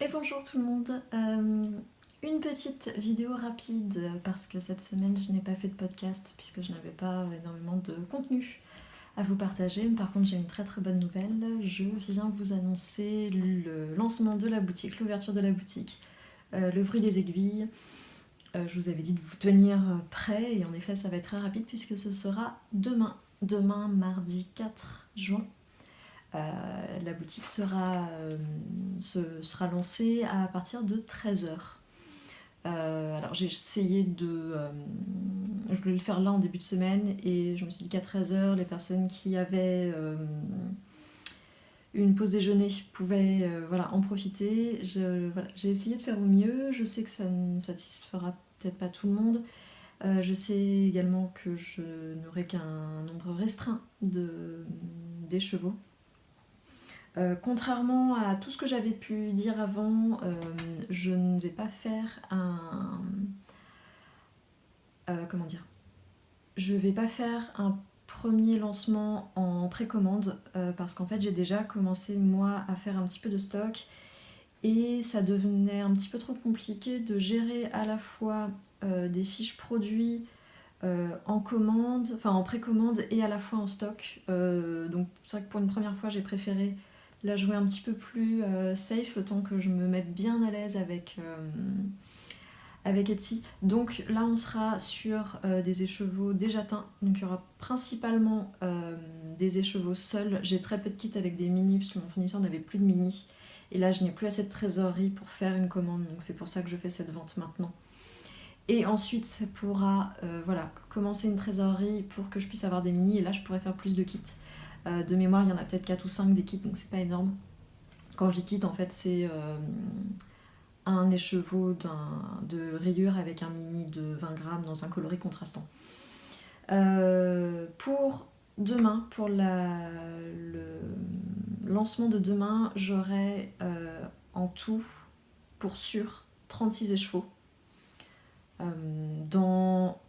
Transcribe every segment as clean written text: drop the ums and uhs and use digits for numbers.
Et bonjour tout le monde, une petite vidéo rapide parce que cette semaine je n'ai pas fait de podcast puisque je n'avais pas énormément de contenu à vous partager. Par contre j'ai une très très bonne nouvelle, je viens vous annoncer le lancement de la boutique, l'ouverture de la boutique, le bruit des aiguilles. Je vous avais dit de vous tenir prêt et en effet ça va être très rapide puisque ce sera demain mardi 4 juin. La boutique sera lancée à partir de 13h. Alors j'ai essayé je voulais le faire là en début de semaine et je me suis dit qu'à 13h, les personnes qui avaient une pause déjeuner pouvaient en profiter. J'ai essayé de faire au mieux, je sais que ça ne satisfera peut-être pas tout le monde. Je sais également que je n'aurai qu'un nombre restreint d'écheveaux. Contrairement à tout ce que j'avais pu dire avant, je ne vais pas faire je vais pas faire un premier lancement en précommande parce qu'en fait j'ai déjà commencé moi à faire un petit peu de stock et ça devenait un petit peu trop compliqué de gérer à la fois des fiches produits en précommande et à la fois en stock. Donc c'est vrai que pour une première fois j'ai préféré la jouer un petit peu plus safe le temps que je me mette bien à l'aise avec Etsy. Donc là on sera sur des écheveaux déjà teints, donc il y aura principalement des écheveaux seuls. J'ai très peu de kits avec des mini puisque mon fournisseur n'avait plus de mini et là je n'ai plus assez de trésorerie pour faire une commande, donc c'est pour ça que je fais cette vente maintenant. Et ensuite ça pourra commencer une trésorerie pour que je puisse avoir des mini et là je pourrais faire plus de kits. De mémoire il y en a peut-être 4 ou 5 des kits donc c'est pas énorme. Quand je dis kit en fait c'est un écheveau de rayures avec un mini de 20 grammes dans un coloris contrastant. Pour demain, pour le lancement de demain, j'aurai en tout, pour sûr, 36 écheveaux. Dans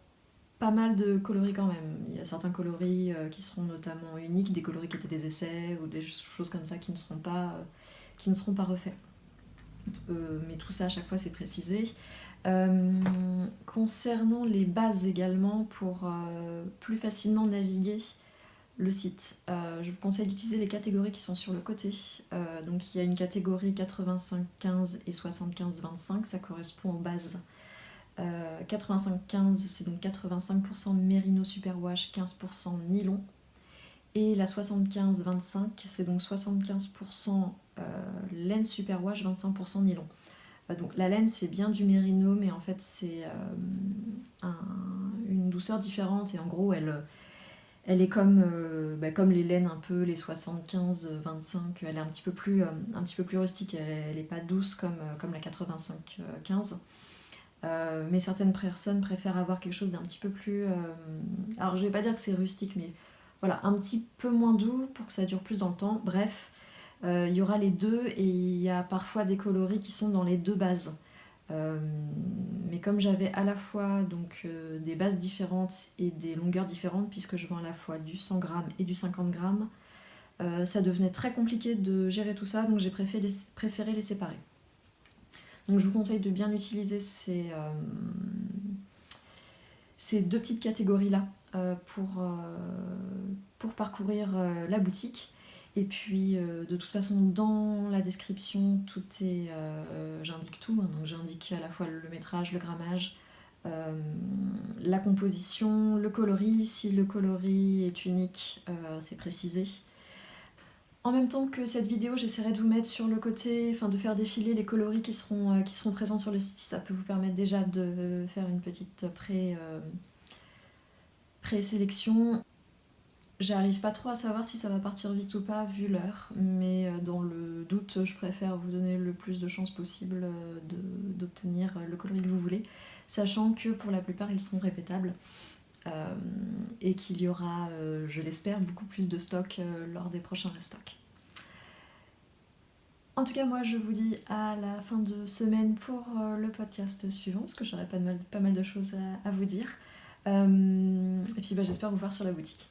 pas mal de coloris quand même. Il y a certains coloris qui seront notamment uniques, des coloris qui étaient des essais ou des choses comme ça qui ne seront pas refaits. Mais tout ça à chaque fois c'est précisé. Concernant les bases également, pour plus facilement naviguer le site, je vous conseille d'utiliser les catégories qui sont sur le côté. Donc il y a une catégorie 85-15 et 75-25, ça correspond aux bases. 85-15 c'est donc 85% mérino superwash, 15% nylon. Et la 75-25 c'est donc 75% laine superwash, 25% nylon. Donc la laine c'est bien du mérino mais en fait c'est une douceur différente et en gros elle est comme les laines un peu, les 75-25, elle est un petit peu plus rustique, elle est pas douce comme la 85-15. Mais certaines personnes préfèrent avoir quelque chose d'un petit peu plus... alors je vais pas dire que c'est rustique mais voilà, un petit peu moins doux pour que ça dure plus dans le temps. Bref, il y aura les deux et il y a parfois des coloris qui sont dans les deux bases. Mais comme j'avais à la fois donc, des bases différentes et des longueurs différentes, puisque je vends à la fois du 100 grammes et du 50 grammes, ça devenait très compliqué de gérer tout ça, donc j'ai préféré les séparer. Donc je vous conseille de bien utiliser ces deux petites catégories-là pour parcourir la boutique. Et puis de toute façon dans la description tout est j'indique tout, hein, donc j'indique à la fois le métrage, le grammage, la composition, le coloris, si le coloris est unique c'est précisé. En même temps que cette vidéo, j'essaierai de vous mettre sur le côté, de faire défiler les coloris qui seront présents sur le site, ça peut vous permettre déjà de faire une petite présélection. J'arrive pas trop à savoir si ça va partir vite ou pas vu l'heure, mais dans le doute, je préfère vous donner le plus de chances possible d'obtenir le coloris que vous voulez, sachant que pour la plupart ils seront répétables et qu'il y aura, je l'espère, beaucoup plus de stock lors des prochains restocks. En tout cas, moi je vous dis à la fin de semaine pour le podcast suivant, parce que j'aurai pas mal de choses à vous dire. Et puis j'espère vous voir sur la boutique.